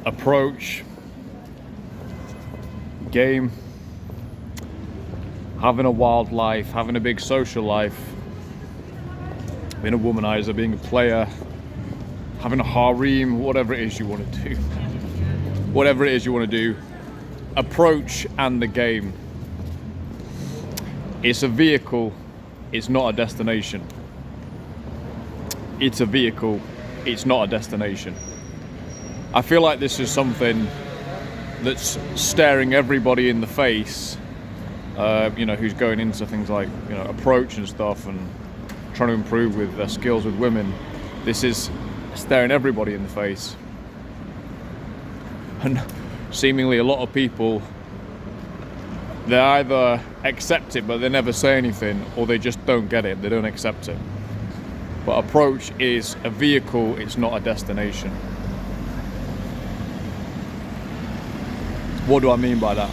approach, game, having a wild life, having a big social life, being a womanizer, being a player, having a harem, whatever it is you want to do. Whatever it is you want to do, approach and the game. It's a vehicle, it's not a destination. It's a vehicle, it's not a destination. I feel like this is something that's staring everybody in the face, who's going into things like, approach and stuff and trying to improve with their skills with women. This is staring everybody in the face. And seemingly a lot of people, they either accept it but they never say anything, or they just don't get it, they don't accept it. But approach is a vehicle, it's not a destination. What do I mean by that?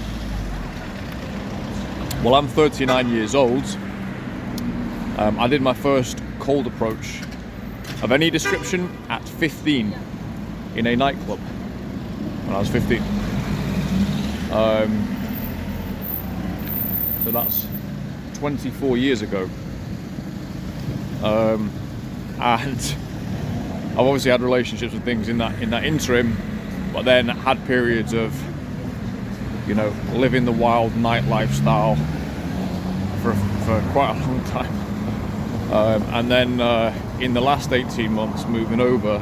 Well, I'm 39 years old. I did my first cold approach of any description at 15 in a nightclub when I was 15. So that's 24 years ago. And I've obviously had relationships and things in that interim, but then had periods of, living the wild night lifestyle for quite a long time. And then in the last 18 months moving over,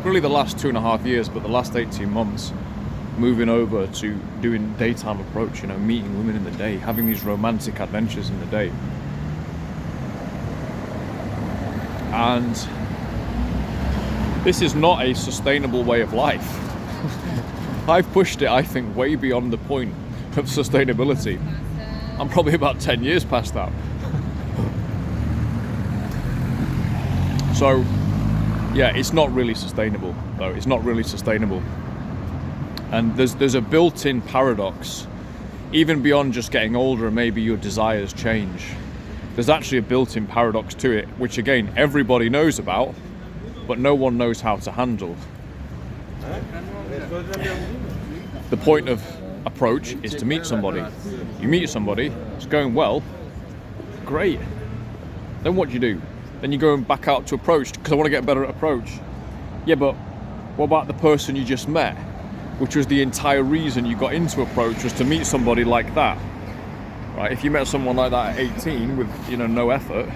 really the last 2.5 years, but the last 18 months moving over to doing daytime approach, meeting women in the day, having these romantic adventures in the day. And this is not a sustainable way of life. I've pushed it, I think, way beyond the point of sustainability. I'm probably about 10 years past that. So, yeah, it's not really sustainable, though. It's not really sustainable. And there's a built-in paradox, even beyond just getting older and maybe your desires change. There's actually a built-in paradox to it, which again, everybody knows about, but no one knows how to handle. The point of approach is to meet somebody. You meet somebody, it's going well, great. Then what do you do? Then you're going back out to approach, because I want to get better at approach. Yeah, but what about the person you just met? Which was the entire reason you got into approach, was to meet somebody like that. Right? If you met someone like that at 18 with, no effort,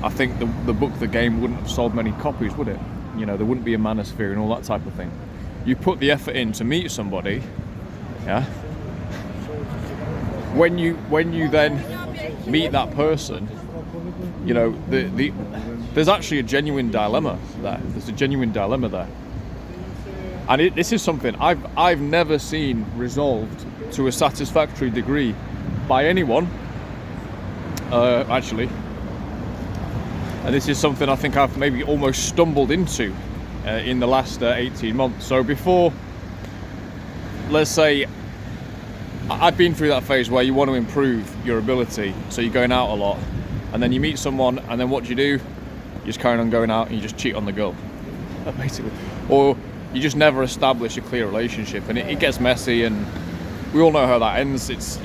I think the book, The Game, wouldn't have sold many copies, would it? There wouldn't be a manosphere and all that type of thing. You put the effort in to meet somebody, yeah? When you then meet that person, there's actually a genuine dilemma there. There's a genuine dilemma there. And this is something I've never seen resolved to a satisfactory degree by anyone, actually. And this is something I think I've maybe almost stumbled into in the last 18 months. So before, let's say, I've been through that phase where you want to improve your ability, so you're going out a lot, and then you meet someone, and then what do? You just carry on going out and you just cheat on the girl, basically. Or you just never establish a clear relationship, and it gets messy, and we all know how that ends. It's,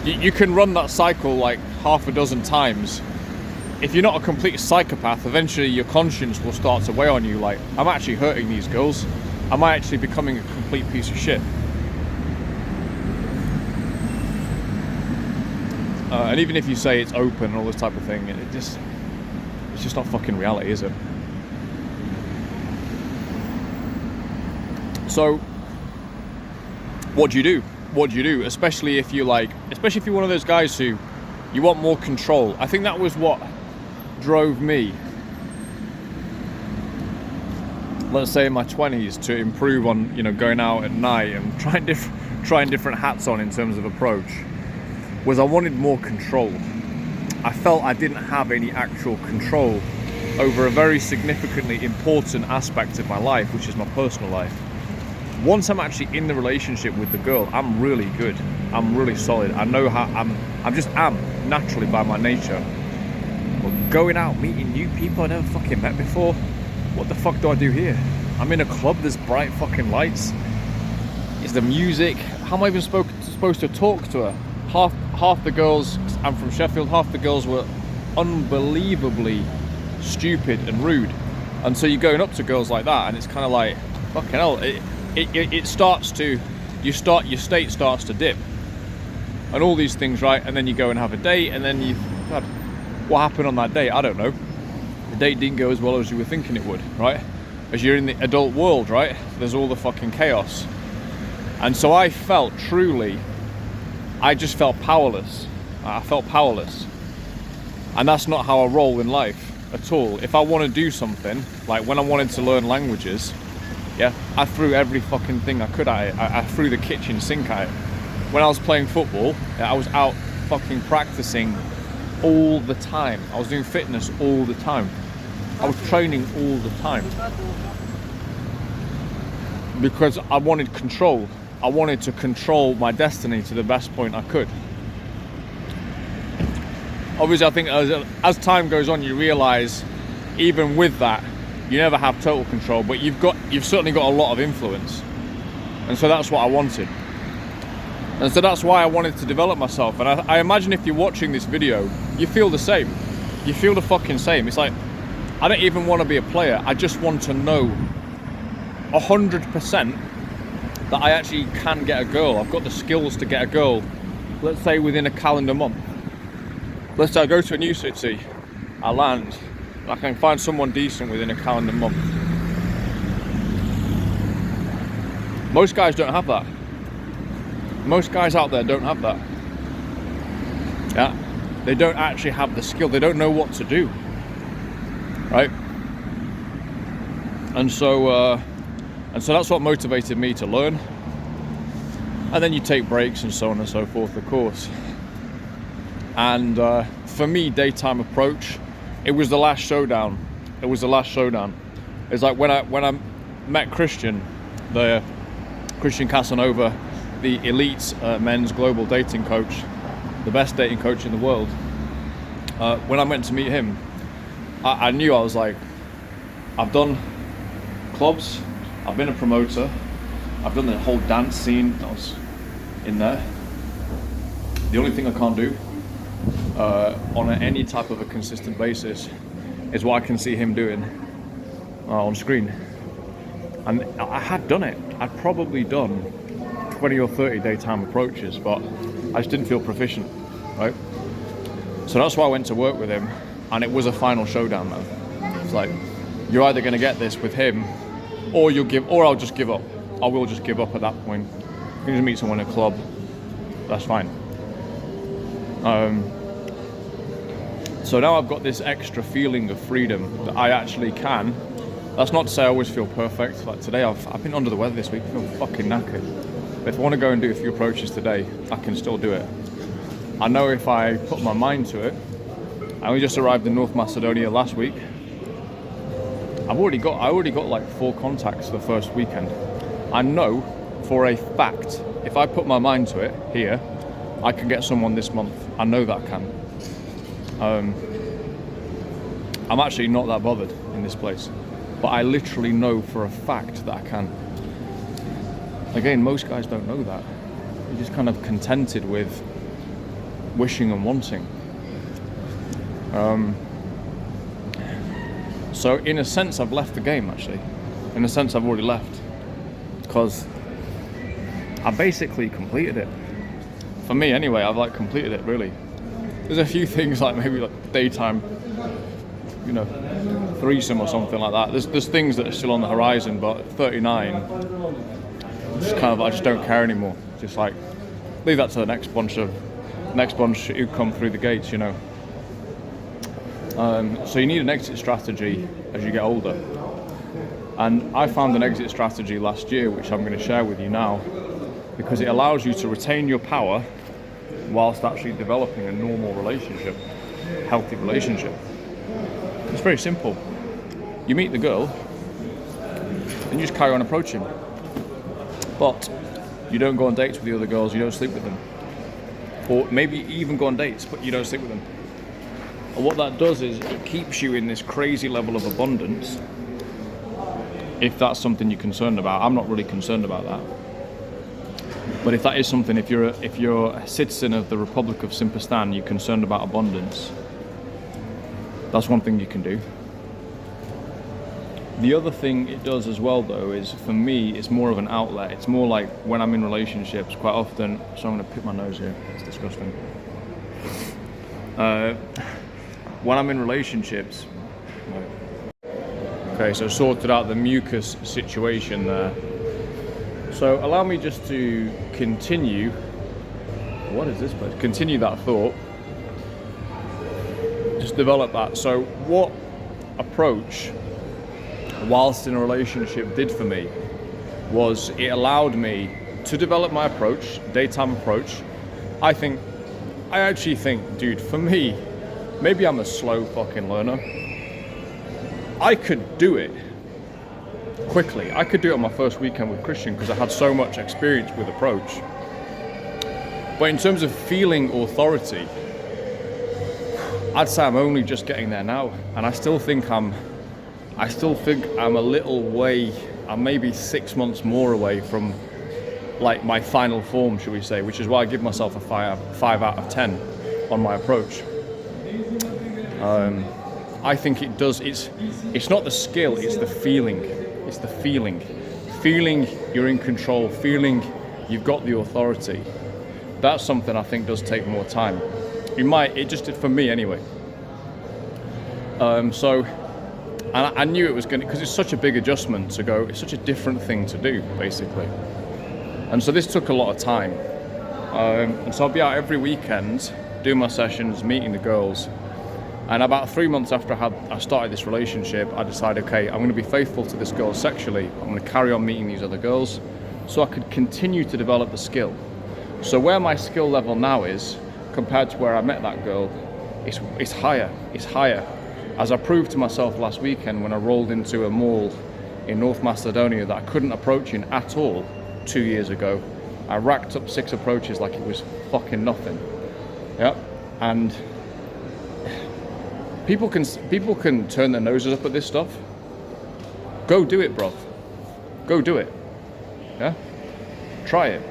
you can run that cycle like half a dozen times. If you're not a complete psychopath, eventually your conscience will start to weigh on you, like, am I actually hurting these girls? Am I actually becoming a complete piece of shit? And even if you say it's open and all this type of thing, it's just not fucking reality, is it? So, what do you do? What do you do? Especially if you're one of those guys who you want more control. I think that was what drove me, let's say in my 20s, to improve on, going out at night and trying different hats on in terms of approach, was I wanted more control. I felt I didn't have any actual control over a very significantly important aspect of my life, which is my personal life. Once I'm actually in the relationship with the girl, I'm really good. I'm really solid. I know how I'm just naturally by my nature. But going out, meeting new people I never fucking met before, what the fuck do I do here? I'm in a club, there's bright fucking lights. It's the music. How am I even supposed to talk to her? Half the girls, I'm from Sheffield, half the girls were unbelievably stupid and rude. And so you're going up to girls like that, and it's kind of like, fucking hell, it starts to, your state starts to dip. And all these things, right? And then you go and have a date, and then God, what happened on that date? I don't know. The date didn't go as well as you were thinking it would, right? As you're in the adult world, right? There's all the fucking chaos. And so I felt I just felt powerless. I felt powerless. And that's not how I roll in life at all. If I want to do something, like when I wanted to learn languages, yeah, I threw every fucking thing I could at it. I threw the kitchen sink at it. When I was playing football, I was out fucking practicing all the time. I was doing fitness all the time. I was training all the time. Because I wanted control. I wanted to control my destiny to the best point I could. Obviously, I think as time goes on, you realize, even with that, you never have total control, but you've certainly got a lot of influence. And so that's what I wanted. And so that's why I wanted to develop myself. And I imagine if you're watching this video, you feel the same. You feel the fucking same. It's like, I don't even want to be a player. I just want to know 100% that I actually can get a girl. I've got the skills to get a girl, let's say within a calendar month. Let's say I go to a new city, I land, I can find someone decent within a calendar month. Most guys don't have that. Most guys out there don't have that. Yeah, they don't actually have the skill. They don't know what to do, right? And so that's what motivated me to learn. And then you take breaks and so on and so forth, of course. And for me, daytime approach, it was the last showdown. It was the last showdown. It's like when I met Christian Casanova, the elite men's global dating coach, the best dating coach in the world. When I went to meet him, I knew, I was like, I've done clubs, I've been a promoter, I've done the whole dance scene, I was in there. The only thing I can't do on any type of a consistent basis is what I can see him doing on screen. And I had done it. I'd probably done 20 or 30 daytime approaches, but I just didn't feel proficient, right? So that's why I went to work with him, and it was a final showdown, man. It's like, you're either going to get this with him, or I'll just give up. I will just give up at that point. You can just meet someone in a club, that's fine. So now I've got this extra feeling of freedom that I actually can. That's not to say I always feel perfect. Like today, I've been under the weather this week. I feel fucking knackered. But if I want to go and do a few approaches today, I can still do it. I know if I put my mind to it. I only just arrived in North Macedonia last week. I already got like 4 contacts the first weekend. I know for a fact, if I put my mind to it here, I can get someone this month. I know that I can. I'm actually not that bothered in this place, but I literally know for a fact that I can. Again, most guys don't know that. They're just kind of contented with wishing and wanting. So in a sense, I've left the game, actually. In a sense, I've already left, because I basically completed it. For me anyway, I've like completed it, really. There's a few things like maybe like daytime, threesome or something like that. There's things that are still on the horizon, but 39, just kind of, I just don't care anymore. Just like, leave that to the next bunch who come through the gates, So you need an exit strategy as you get older. And I found an exit strategy last year, which I'm going to share with you now, because it allows you to retain your power whilst actually developing a normal relationship, healthy relationship. It's very simple. You meet the girl and you just carry on approaching. But you don't go on dates with the other girls, you don't sleep with them. Or maybe even go on dates, but you don't sleep with them. And what that does is it keeps you in this crazy level of abundance if that's something you're concerned about. I'm not really concerned about that. But if that is something, if you're a citizen of the Republic of Simpistan, you're concerned about abundance, that's one thing you can do. The other thing it does as well, though, is for me, it's more of an outlet. It's more like when I'm in relationships, quite often. So I'm going to pick my nose here. It's disgusting. When I'm in relationships, okay, so sorted out the mucus situation there. So allow me just to continue. What is this place? Continue that thought. Just develop that. So what approach, whilst in a relationship, did for me was it allowed me to develop my approach, daytime approach. I actually think, dude, for me, maybe I'm a slow fucking learner. I could do it quickly. I could do it on my first weekend with Christian because I had so much experience with approach. But in terms of feeling authority, I'd say I'm only just getting there now, and I still think I'm a little way. I'm maybe 6 months more away from like my final form, should we say, which is why I give myself a 5 out of 10 on my approach. I think it does. It's not the skill, it's the feeling. It's the feeling. Feeling you're in control, feeling you've got the authority. That's something I think does take more time. It just did for me anyway. So I knew it was going to, because it's such a big adjustment to go, it's such a different thing to do, basically. And so this took a lot of time. And so I'll be out every weekend, doing my sessions, meeting the girls. And about 3 months after I started this relationship, I decided, okay, I'm going to be faithful to this girl sexually. I'm going to carry on meeting these other girls so I could continue to develop the skill. So where my skill level now is, compared to where I met that girl, it's higher. It's higher. As I proved to myself last weekend when I rolled into a mall in North Macedonia that I couldn't approach in at all 2 years ago. I racked up 6 approaches like it was fucking nothing. Yep. And people can turn their noses up at this stuff. Go do it, bruv. Go do it. Yeah? Try it.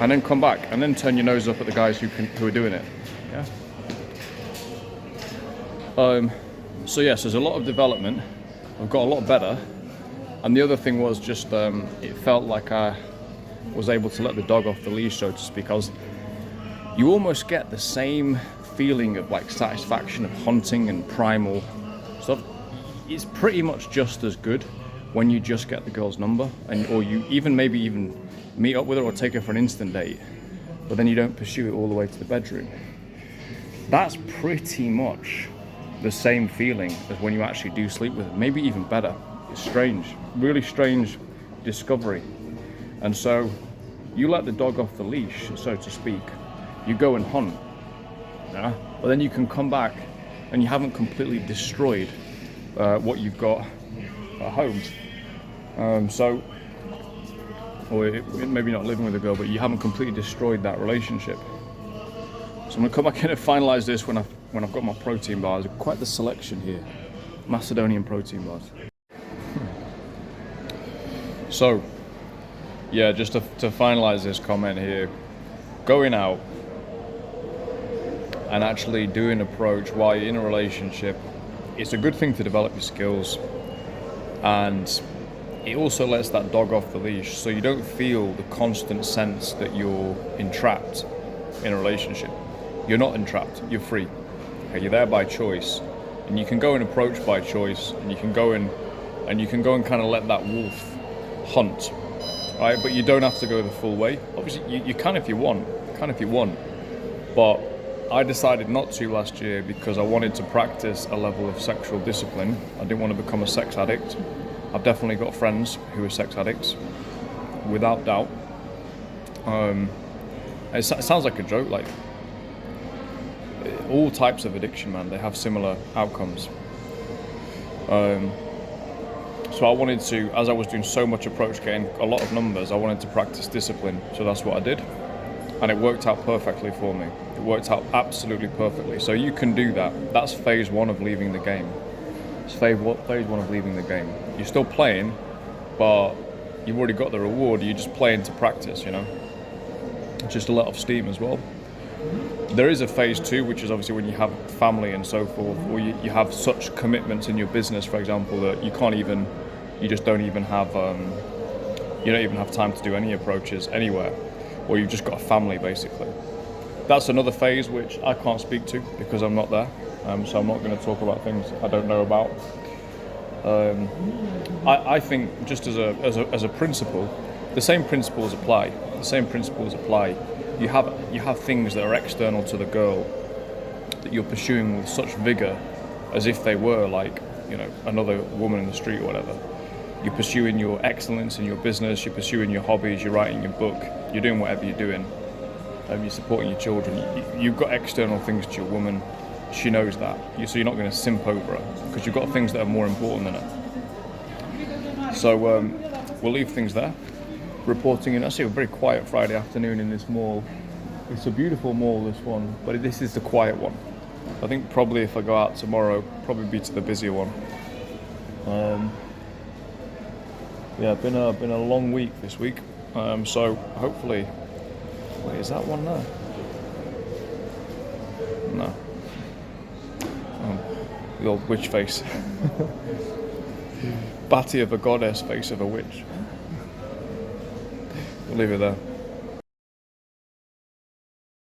And then come back and then turn your nose up at the guys who are doing it. Yeah? So yes, there's a lot of development. I've got a lot better. And the other thing was just, it felt like I was able to let the dog off the leash, so to speak. You almost get the same feeling of like satisfaction of hunting and primal stuff. It's pretty much just as good when you just get the girl's number, or you maybe even meet up with her or take her for an instant date, but then you don't pursue it all the way to the bedroom. That's pretty much the same feeling as when you actually do sleep with her, maybe even better. It's strange, really strange discovery. And so you let the dog off the leash, so to speak. You go and hunt, yeah? But then you can come back and you haven't completely destroyed what you've got at home. Or maybe not living with a girl, but you haven't completely destroyed that relationship. So I'm gonna come back in and finalize this when I've got my protein bars. Quite the selection here, Macedonian protein bars. So, yeah, just to finalize this comment here, going out and actually doing approach while you're in a relationship, it's a good thing to develop your skills, and it also lets that dog off the leash, so you don't feel the constant sense that you're entrapped in a relationship. You're not entrapped, you're free. Okay, you're there by choice, and you can go and approach by choice, and you can go and kind of let that wolf hunt, right? But you don't have to go the full way. Obviously, you can if you want, but I decided not to last year because I wanted to practice a level of sexual discipline. I didn't want to become a sex addict. I've definitely got friends who are sex addicts, without doubt. It sounds like a joke, like all types of addiction, man, they have similar outcomes. So I wanted to, as I was doing so much approach, getting a lot of numbers, I wanted to practice discipline. So that's what I did. And it worked out perfectly for me. It worked out absolutely perfectly. So you can do that. That's phase 1 of leaving the game. It's phase one of leaving the game. You're still playing, but you've already got the reward. You're just playing to practice, you know. Just a let off steam as well. There is a phase two, which is obviously when you have family and so forth, or you have such commitments in your business, for example, that you just don't even have, you don't even have time to do any approaches anywhere, or you've just got a family basically. That's another phase which I can't speak to because I'm not there, so I'm not going to talk about things I don't know about. I think just as a principle, the same principles apply. You have things that are external to the girl that you're pursuing with such vigor, as if they were like, you know, another woman in the street or whatever. You're pursuing your excellence in your business. You're pursuing your hobbies. You're writing your book. You're doing whatever you're doing. You're supporting your children. You've got external things to your woman. She knows that. So you're not going to simp over her because you've got things that are more important than her. So we'll leave things there. Reporting in, actually a very quiet Friday afternoon in this mall. It's a beautiful mall, this one, but this is the quiet one. I think probably if I go out tomorrow, probably be to the busier one. Yeah, been a long week this week. So hopefully, wait, is that one there? No. The old witch face. Batty of a goddess, face of a witch. We'll leave it there.